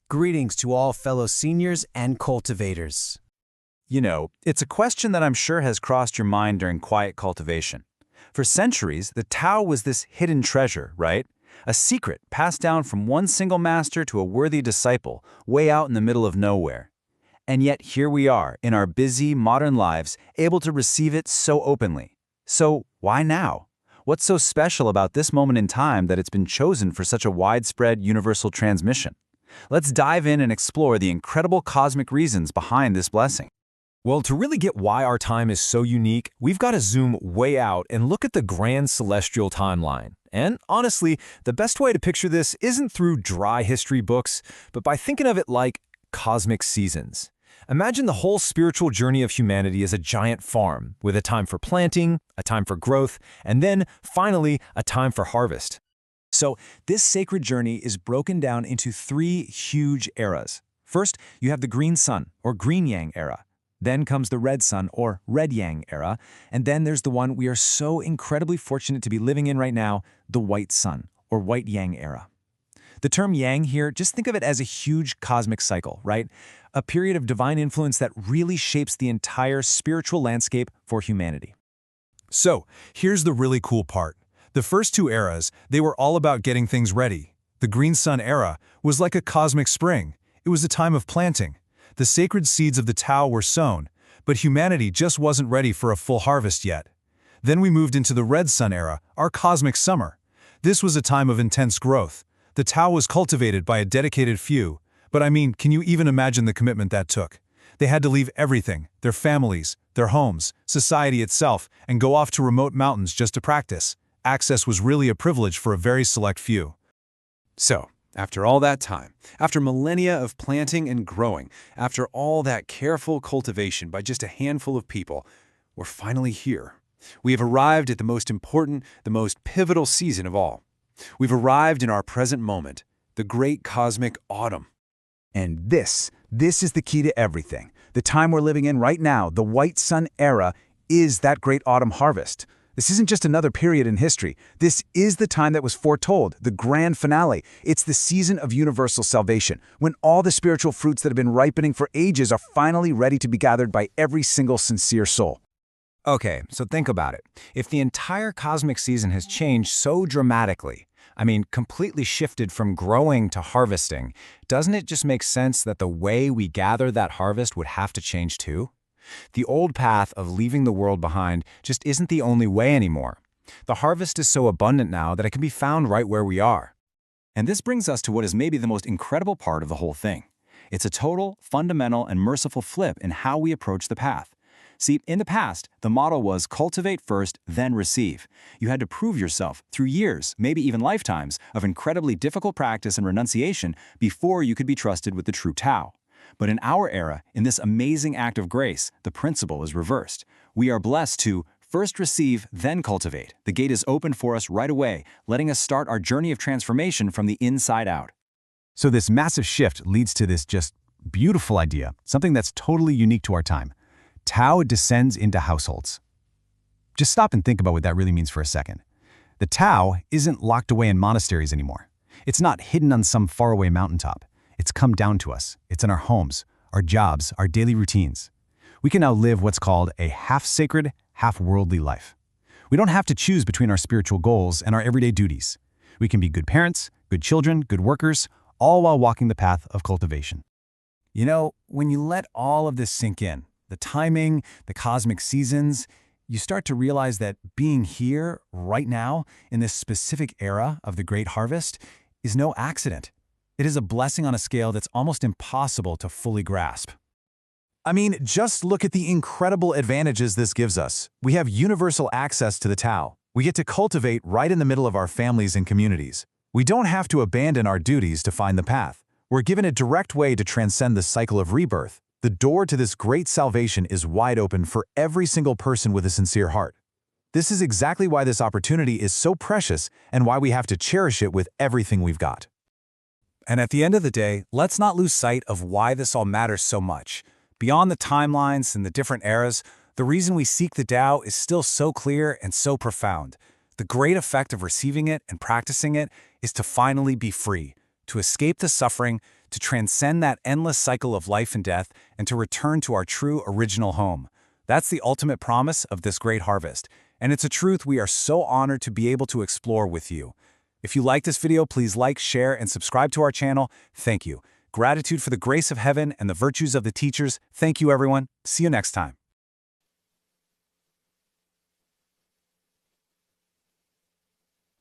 Greetings to all fellow seniors and cultivators. It's a question that I'm sure has crossed your mind during quiet cultivation. For centuries, the Tao was this hidden treasure, right? A secret passed down from one single master to a worthy disciple, way out in the middle of nowhere. And yet here we are, in our busy, modern lives, able to receive it so openly. So why now? What's so special about this moment in time that it's been chosen for such a widespread universal transmission? Let's dive in and explore the incredible cosmic reasons behind this blessing. Well, to really get why our time is so unique, we've got to zoom way out and look at the grand celestial timeline. And honestly, the best way to picture this isn't through dry history books, but by thinking of it like cosmic seasons. Imagine the whole spiritual journey of humanity as a giant farm, with a time for planting, a time for growth, and then, finally, a time for harvest. So, this sacred journey is broken down into three huge eras. First, you have the green sun, or green yang era. Then comes the red sun, or red yang era. And then there's the one we are so incredibly fortunate to be living in right now, the white sun, or white yang era. The term yang here, just think of it as a huge cosmic cycle, right? A period of divine influence that really shapes the entire spiritual landscape for humanity. So, here's the really cool part. The first two eras, they were all about getting things ready. The Green Sun era was like a cosmic spring. It was a time of planting. The sacred seeds of the Tao were sown, but humanity just wasn't ready for a full harvest yet. Then we moved into the Red Sun era, our cosmic summer. This was a time of intense growth. The Tao was cultivated by a dedicated few, but can you even imagine the commitment that took? They had to leave everything, their families, their homes, society itself, and go off to remote mountains just to practice. Access was really a privilege for a very select few. So, after all that time, after millennia of planting and growing, after all that careful cultivation by just a handful of people, we're finally here. We have arrived at the most important, the most pivotal season of all. We've arrived in our present moment, the great cosmic autumn. And this is the key to everything. The time we're living in right now, the White Sun era, is that great autumn harvest. This isn't just another period in history. This is the time that was foretold, the grand finale. It's the season of universal salvation, when all the spiritual fruits that have been ripening for ages are finally ready to be gathered by every single sincere soul. Okay, so think about it. If the entire cosmic season has changed so dramatically, completely shifted from growing to harvesting, doesn't it just make sense that the way we gather that harvest would have to change too? The old path of leaving the world behind just isn't the only way anymore. The harvest is so abundant now that it can be found right where we are. And this brings us to what is maybe the most incredible part of the whole thing. It's a total, fundamental, and merciful flip in how we approach the path. See, in the past, the model was cultivate first, then receive. You had to prove yourself through years, maybe even lifetimes, of incredibly difficult practice and renunciation before you could be trusted with the true Tao. But in our era, in this amazing act of grace, the principle is reversed. We are blessed to first receive, then cultivate. The gate is open for us right away, letting us start our journey of transformation from the inside out. So this massive shift leads to this just beautiful idea, something that's totally unique to our time. Tao descends into households. Just stop and think about what that really means for a second. The Tao isn't locked away in monasteries anymore. It's not hidden on some faraway mountaintop. It's come down to us. It's in our homes, our jobs, our daily routines. We can now live what's called a half-sacred, half-worldly life. We don't have to choose between our spiritual goals and our everyday duties. We can be good parents, good children, good workers, all while walking the path of cultivation. When you let all of this sink in, the timing, the cosmic seasons, you start to realize that being here, right now, in this specific era of the great harvest, is no accident. It is a blessing on a scale that's almost impossible to fully grasp. Just look at the incredible advantages this gives us. We have universal access to the Tao. We get to cultivate right in the middle of our families and communities. We don't have to abandon our duties to find the path. We're given a direct way to transcend the cycle of rebirth. The door to this great salvation is wide open for every single person with a sincere heart. This is exactly why this opportunity is so precious and why we have to cherish it with everything we've got. And at the end of the day, let's not lose sight of why this all matters so much. Beyond the timelines and the different eras, the reason we seek the Tao is still so clear and so profound. The great effect of receiving it and practicing it is to finally be free, to escape the suffering, to transcend that endless cycle of life and death and to return to our true original home. That's the ultimate promise of this great harvest, and it's a truth we are so honored to be able to explore with you. If you like this video, please like, share, and subscribe to our channel. Thank you. Gratitude for the grace of heaven and the virtues of the teachers. Thank you, everyone. See you next time.